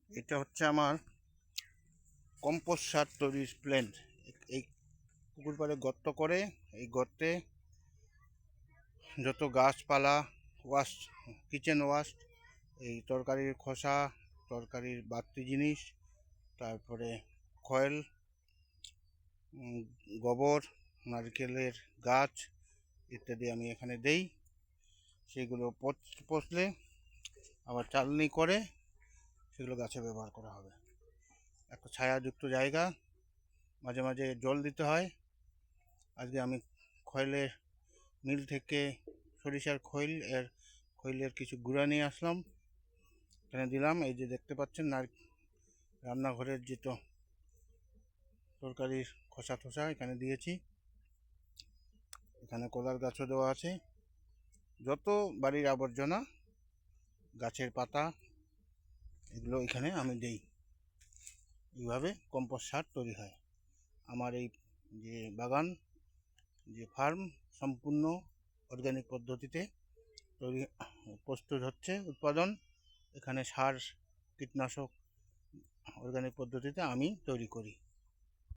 এটা হচ্ছে আমার কম্পোস্ট সার তৈরির প্ল্যান্ট। এই পুকুর পাড়ে গর্ত করে এই গর্তে যত গাছপালা, ওয়াস্ট, কিচেন ওয়াস্ট, এই তরকারির খোসা, তরকারির বাড়তি জিনিস, তারপরে খয়েল, গোবর, নারকেলের গাছ ইত্যাদি আমি এখানে দেই। সেগুলো পচলে আবার চালনি করে সেগুলো গাছে ব্যবহার করা হবে। একটা ছায়াযুক্ত জায়গা, মাঝে মাঝে জল দিতে হয়। আজকে আমি খয়েলের মিল থেকে সরিষার খৈলের কিছু গুঁড়া নিয়ে আসলাম, এখানে দিলাম। এই যে দেখতে পাচ্ছেন রান্নাঘরের যেটা তরকারির খোসা টোসা এখানে দিয়েছি। এখানে কলার গাছও দেওয়া আছে। যত বাড়ির আবর্জনা, গাছের পাতা, এগুলো এখানে আমি দেই। এইভাবে কম্পোস্ট সার তৈরি হয়। আমার এই যে বাগান, যে ফার্ম, সম্পূর্ণ অর্গানিক পদ্ধতিতে প্রস্তুত হচ্ছে উৎপাদন। এখানে সার, কীটনাশক অর্গানিক পদ্ধতিতে আমি তৈরি করি।